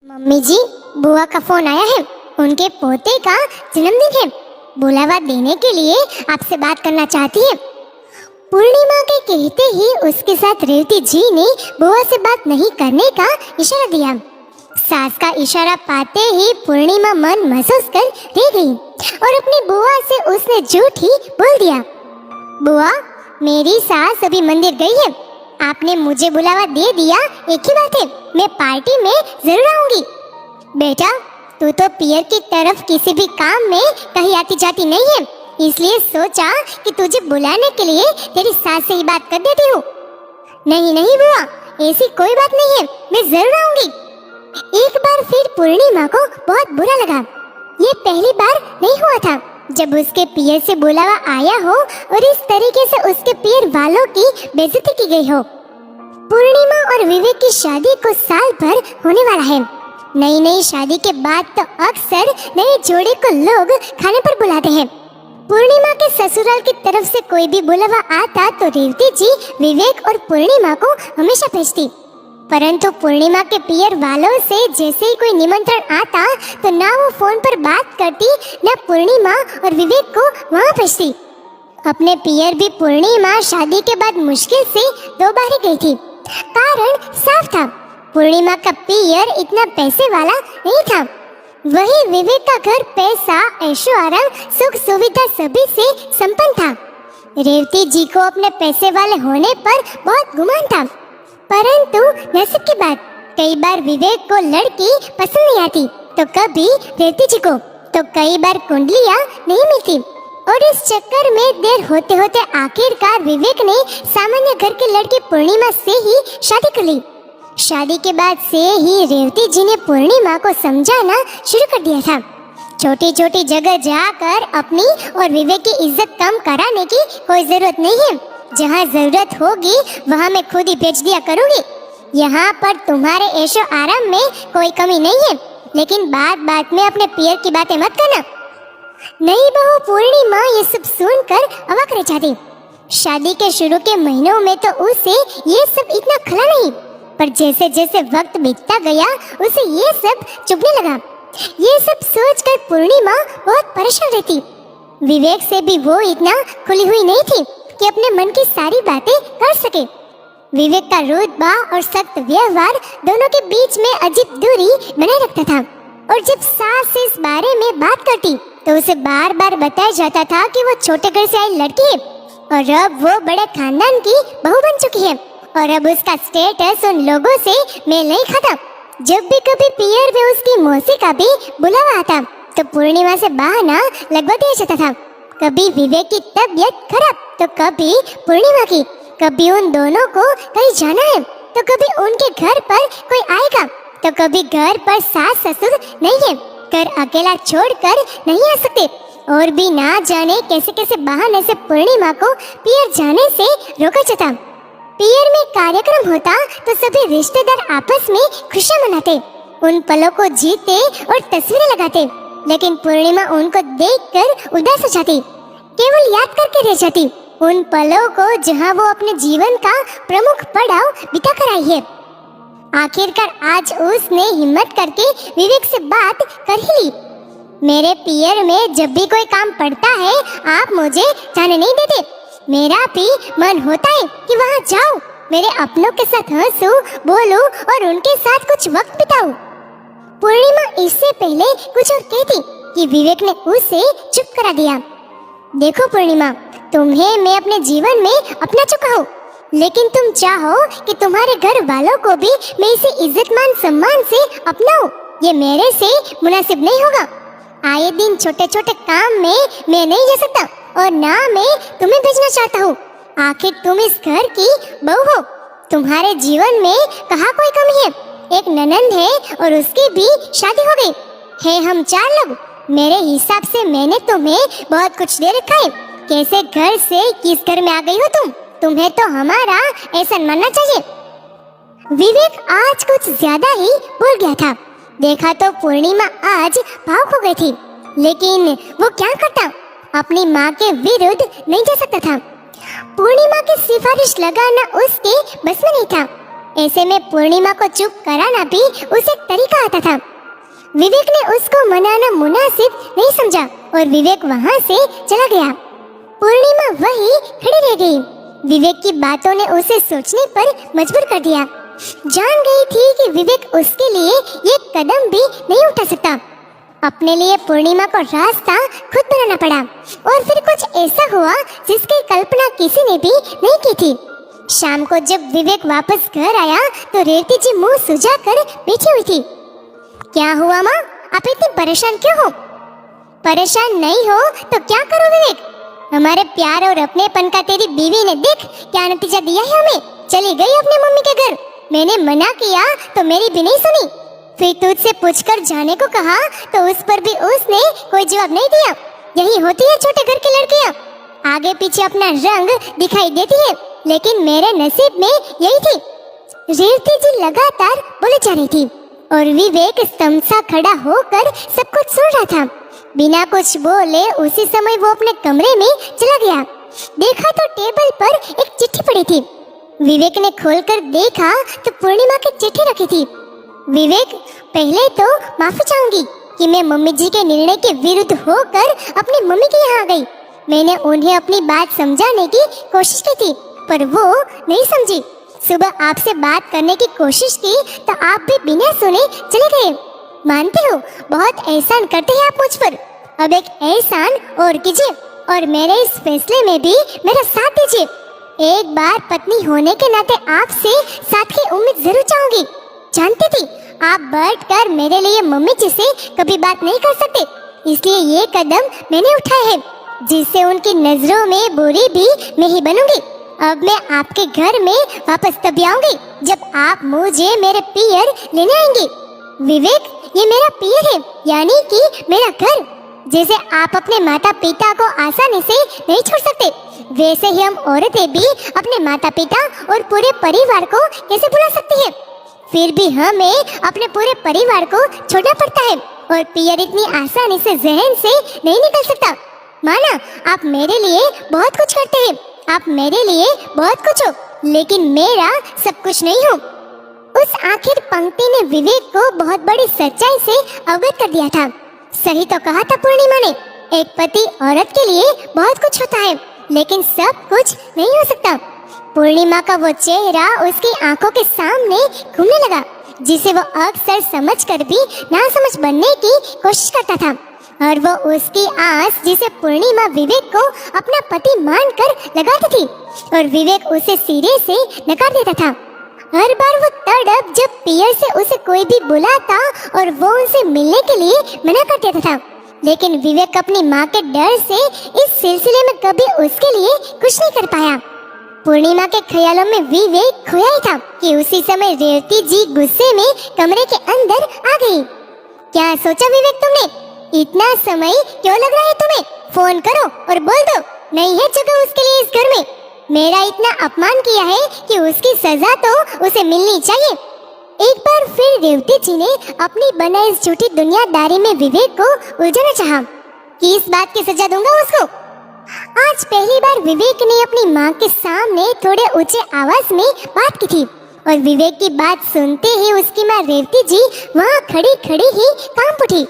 Mummy जी, बुआ का phone आया है। उनके पोते का जन्मदिन है। बुलावा देने के लिए आपसे बात करना चाहती है। पूर्णिमा के कहते ही उसके साथ रेवती जी ने बुआ से बात नहीं करने का इशारा दिया। सास का इशारा पाते ही पूर्णिमा मन महसूस कर रह गई और अपनी बुआ से उसने झूठ ही बोल दिया। बुआ, मेरी सास अभी मंदिर गई है। आपने मुझे बुलावा दे दिया, एक ही बात है, मैं पार्टी में जरूर आऊंगी। बेटा, तू तो पियर की तरफ किसी भी काम में कहीं आती जाती नहीं है, इसलिए सोचा कि तुझे बुलाने के लिए तेरी सास से ही बात कर देती हूँ। नहीं नहीं बुआ, ऐसी कोई बात नहीं है, मैं जरूर आऊंगी। एक बार फिर पूर्णिमा को बहुत बुरा लगा। ये पहली बार नहीं हुआ था जब उसके पियर से बुलावा आया हो और इस तरीके से उसके पियर वालों की बेइज्जती की गई हो। पूर्णिमा और विवेक की शादी को साल भर होने वाला है। नई नई शादी के बाद तो अक्सर नए जोड़े को लोग खाने पर बुलाते हैं। पूर्णिमा के ससुराल की तरफ से कोई भी बुलावा आता तो रेवती जी विवेक और पूर्णिमा को हमेशा भेजती, परंतु पूर्णिमा के पियर वालों से जैसे ही कोई निमंत्रण आता तो ना वो फोन पर बात करती, ना पूर्णिमा और विवेक को वहाँ भेजती। अपने पियर भी पूर्णिमा शादी के बाद मुश्किल से 2 बार ही गई थी। कारण साफ था, पूर्णिमा का पियर इतना पैसे वाला नहीं था। वही विवेक का घर पैसा, ऐशो आराम, सुख सुविधा सभी से संपन्न था। रेवती जी को अपने पैसे वाले होने पर बहुत गुमान था, परंतु नसीब की बात, कई बार विवेक को लड़की पसंद नहीं आती तो कभी रेवती जी को, तो कई बार कुंडलियां नहीं मिलती और इस चक्कर में देर होते होते आखिरकार विवेक ने सामान्य घर की लड़की पूर्णिमा से ही शादी कर ली। शादी के बाद से ही रेवती जी ने पूर्णिमा को समझाना शुरू कर दिया था। छोटी छोटी जगह जाकर अपनी और विवेक की इज्जत कम कराने की कोई जरूरत नहीं है। जहाँ जरूरत होगी वहाँ मैं खुद ही भेज दिया करूँगी। यहाँ पर तुम्हारे ऐशो आराम में कोई कमी नहीं है, लेकिन बात बात में अपने पियर की बातें मत करना। नई बहू पूर्णिमा ये सब सुनकर अवाक रह जाती। शादी के शुरू के महीनों में तो उसे ये सब इतना खला नहीं, पर जैसे जैसे वक्त बीतता गया उसे ये सब चुभने लगा। ये सब सोचकर पूर्णिमा बहुत परेशान रहती। विवेक से भी वो इतना खुली हुई नहीं थी कि अपने मन की सारी बातें कर सके। विवेक का रुतबा और सख्त व्यवहार दोनों के बीच में अजीब दूरी बनाए रखता था और जब सास से इस बारे में बात करती तो उसे बार बार बताया जाता था कि वो छोटे घर से आई लड़की है और अब वो बड़े खानदान की बहू बन चुकी है और अब उसका स्टेटस उन लोगों से मेल नहीं खाता। जब भी कभी पियर में उसकी मौसी का भी बुलावा आता तो पूर्णिमा से बहाना लगवा दिया जाता था। कभी विवेक की तबीयत खराब तो कभी पूर्णिमा की, कभी उन दोनों को कहीं जाना है तो कभी उनके घर पर कोई आएगा तो कभी घर पर सास ससुर नहीं है, घर अकेला छोड़कर नहीं आ सकते, और भी ना जाने कैसे कैसे बहाने से पूर्णिमा को पियर जाने से रोका जाता। पियर में कार्यक्रम होता तो सभी रिश्तेदार आपस में खुशियां मनाते, उन पलों को जीते और तस्वीरें लगाते, लेकिन पूर्णिमा उनको देखकर उदास हो जाती, केवल याद करके रह जाती उन पलों को जहां वो अपने जीवन का प्रमुख पड़ाव बिता कर आई है। आखिरकार आज उसने हिम्मत करके विवेक से बात कर ही ली। मेरे पियर में जब भी कोई काम पड़ता है आप मुझे जाने नहीं देते। मेरा भी मन होता है कि वहाँ जाऊँ, मेरे अपनों के साथ हंसूं, बोलूं और उनके साथ कुछ वक्त बिताऊं। पूर्णिमा इससे पहले कुछ और कहती कि विवेक ने उसे चुप करा दिया। देखो पूर्णिमा, तुम्हें मैं अपने जीवन में अपना चुका हूँ, लेकिन तुम चाहो कि तुम्हारे घर वालों को भी मैं इसे इज्जत-मान सम्मान से अपनाऊं, ये मेरे से मुनासिब नहीं होगा। आए दिन छोटे छोटे काम में मैं नहीं जा सकता और ना मैं तुम्हें भेजना चाहता हूँ। आखिर तुम इस घर की बहू हो, तुम्हारे जीवन में कहाँ कोई कमी है। एक ननंद है और उसकी भी शादी हो गई है, हम 4 लोग। मेरे हिसाब से मैंने तुम्हें बहुत कुछ दे रखा है। कैसे घर से किस घर में आ गई हो तुम, तुम्हें तो हमारा एहसान मानना चाहिए। विवेक आज कुछ ज्यादा ही बोल गया था। देखा तो पूर्णिमा आज भावुक हो गई थी, लेकिन वो क्या करता, अपनी माँ के विरुद्ध नहीं जा सकता था। पूर्णिमा की सिफारिश लगाना उसके बस में नहीं था। ऐसे में पूर्णिमा को चुप कराना भी उसे एक तरीका आता था। विवेक ने उसको मनाना मुनासिब नहीं समझा और विवेक वहाँ से चला गया। पूर्णिमा वही खड़ी रह गई। विवेक की बातों ने उसे सोचने पर मजबूर कर दिया। जान गई थी कि विवेक उसके लिए एक कदम भी नहीं उठा सकता। अपने लिए पूर्णिमा को रास्ता खुद बनाना पड़ा और फिर कुछ ऐसा हुआ जिसकी कल्पना किसी ने भी नहीं की थी। शाम को जब विवेक वापस घर आया तो रेवती जी मुंह सुझाकर बैठी हुई थी। क्या हुआ माँ, आप इतनी परेशान क्यों हो? परेशान नहीं हो तो क्या करो विवेक? हमारे प्यार और अपनेपन का तेरी बीवी ने देख क्या नतीजा दिया है हमें। चली गई अपनी मम्मी के घर। मैंने मना किया तो मेरी भी नहीं सुनी। फिर तुझसे पूछकर जाने को कहा तो उस पर भी उसने कोई जवाब नहीं दिया। यही होती है छोटे घर की लड़कियां, आगे पीछे अपना रंग दिखाई देती है, लेकिन मेरे नसीब में यही थी। रेवती जी लगातार बोले जा रही थी और विवेक स्तंभ सा खड़ा होकर सब कुछ सुन रहा था। बिना कुछ बोले उसी समय वो अपने कमरे में चला गया। देखा तो टेबल पर एक चिट्ठी पड़ी थी। विवेक ने खोलकर देखा तो पूर्णिमा की चिट्ठी रखी थी। विवेक, पहले तो माफी चाहूंगी कि मैं मम्मी जी के निर्णय के विरुद्ध होकर अपनी मम्मी के यहाँ आ गई। मैंने उन्हें अपनी बात समझाने की कोशिश की थी पर वो नहीं समझी। सुबह आपसे बात करने की कोशिश की तो आप भी बिना सुने चले गए। मानती हूँ बहुत एहसान करते हैं आप मुझ पर। अब एक एहसान और कीजिए और मेरे इस फैसले में भी मेरा साथ दीजिए। एक बार पत्नी होने के नाते आपसे साथ की उम्मीद जरूर चाहूंगी। जानती थी आप बैठकर मेरे लिए मम्मी जी से कभी बात नहीं कर सकते, इसलिए ये कदम मैंने उठाया है जिससे उनकी नजरों में बुरी भी मैं ही बनूंगी। अब मैं आपके घर में वापस तब आऊंगी जब आप मुझे मेरे पियर लेने आएंगे। विवेक, ये मेरा पियर है, यानी कि मेरा घर। जैसे आप अपने माता पिता को आसानी से नहीं छोड़ सकते, वैसे ही हम औरतें भी अपने माता पिता और पूरे परिवार को कैसे भुला सकती है। फिर भी हमें अपने पूरे परिवार को छोड़ना पड़ता है और पियर इतनी आसानी से जहन से नहीं निकल सकता। माना आप मेरे लिए बहुत कुछ करते हैं, आप मेरे लिए बहुत कुछ हो, लेकिन मेरा सब कुछ नहीं हो। उस आखिर पंक्ति ने विवेक को बहुत बड़ी सच्चाई से अवगत कर दिया था। सही तो कहा था पूर्णिमा ने, एक पति औरत के लिए बहुत कुछ होता है लेकिन सब कुछ नहीं हो सकता। पूर्णिमा का वो चेहरा उसकी आंखों के सामने घूमने लगा जिसे वो अक्सर समझकर भी नासमझ बनने की कोशिश करता था, और वो उसकी आस जिसे पूर्णिमा विवेक को अपना पति मानकर लगाती थी और विवेक उसे सिरे से नकार देता था। हर बार वो तड़प जब पियर से उसे कोई भी बुलाता और वो उनसे मिलने के लिए मना कर देता था, लेकिन विवेक अपनी माँ के डर से इस सिलसिले में कभी उसके लिए कुछ नहीं कर पाया। पूर्णिमा के ख्यालों में विवेक खोया ही था कि उसी समय रेवती जी गुस्से में कमरे के अंदर आ गई। क्या सोचा विवेक तुमने? इतना समय क्यों लग रहा है तुम्हें? फोन करो और बोल दो नहीं है जगह उसके लिए इस घर में। मेरा इतना अपमान किया है कि उसकी सजा तो उसे मिलनी चाहिए। एक बार फिर रेवती जी ने अपनी बनाई इस झूठी दुनियादारी में विवेक को उलझाना चाहा कि इस बात की सजा दूंगा उसको। आज पहली बार विवेक ने अपनी माँ के सामने थोड़े ऊंचे आवाज में बात की थी और विवेक की बात सुनते ही उसकी माँ रेवती जी वहाँ खड़ी खड़ी ही कांप उठी।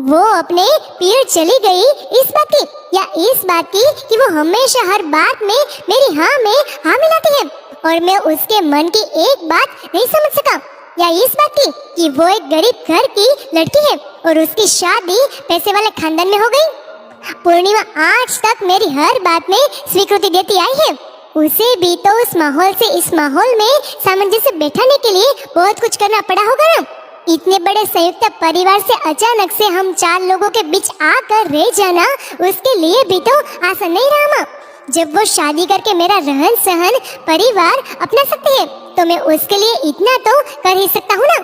वो अपने पियर चली गई इस बात की या इस बात की कि वो हमेशा हर बात में मेरी हाँ में हाँ मिलाती है और मैं उसके मन की एक बात नहीं समझ सका, या इस बात की कि वो एक गरीब घर की लड़की है और उसकी शादी पैसे वाले खानदान में हो गई। पूर्णिमा आज तक मेरी हर बात में स्वीकृति देती आई है, उसे भी तो उस माहौल से इस माहौल में सामंजस्य बैठाने के लिए बहुत कुछ करना पड़ा होगा ना। इतने बड़े संयुक्त परिवार से अचानक से हम 4 लोगों के बीच आकर रह जाना उसके लिए भी तो आसान नहीं रहा माँ। जब वो शादी करके मेरा रहन सहन परिवार अपना सकती है तो मैं उसके लिए इतना तो कर ही सकता हूँ ना।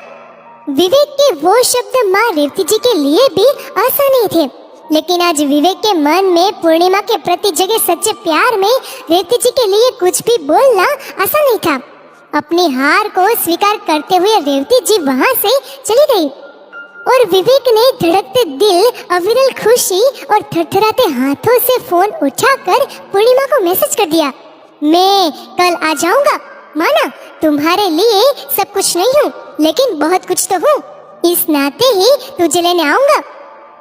विवेक के वो शब्द माँ रेवती जी के लिए भी आसान नहीं थे, लेकिन आज विवेक के मन में पूर्णिमा के प्रति जगे सच्चे प्यार में रेवती जी के लिए कुछ भी बोलना आसान नहीं था। अपनी हार को स्वीकार करते हुए रेवती जी वहां से चली गई और विवेक ने धड़कते दिल, अविरल खुशी और थरथराते हाथों से फोन उठाकर पूर्णिमा को मैसेज कर दिया, मैं कल आ जाऊंगा। माना तुम्हारे लिए सब कुछ नहीं हूँ, लेकिन बहुत कुछ तो हूँ। इस नाते ही तुझे लेने आऊंगा।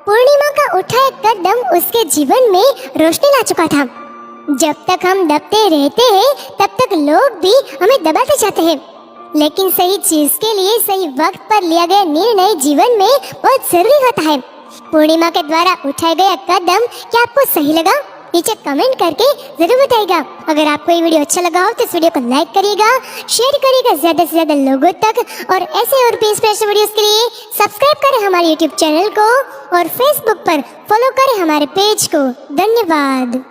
पूर्णिमा का उठा एक कदम उसके जीवन में रोशनी ला चुका था। जब तक हम दबते रहते हैं, तब तक लोग भी हमें दबाते जाते हैं। लेकिन सही चीज के लिए सही वक्त पर लिया गया निर्णय जीवन में बहुत जरूरी होता है। पूर्णिमा के द्वारा उठाया गया कदम क्या आपको सही लगा? नीचे कमेंट करके जरूर बताइएगा। अगर आपको ये वीडियो अच्छा लगा हो तो इस वीडियो को लाइक करिएगा, शेयर करिएगा ज्यादा से ज्यादा लोगों तक, और ऐसे और भी इंस्पिरेशनल वीडियोस के लिए सब्सक्राइब करें हमारे यूट्यूब चैनल को और फेसबुक पर फॉलो करें हमारे पेज को। धन्यवाद।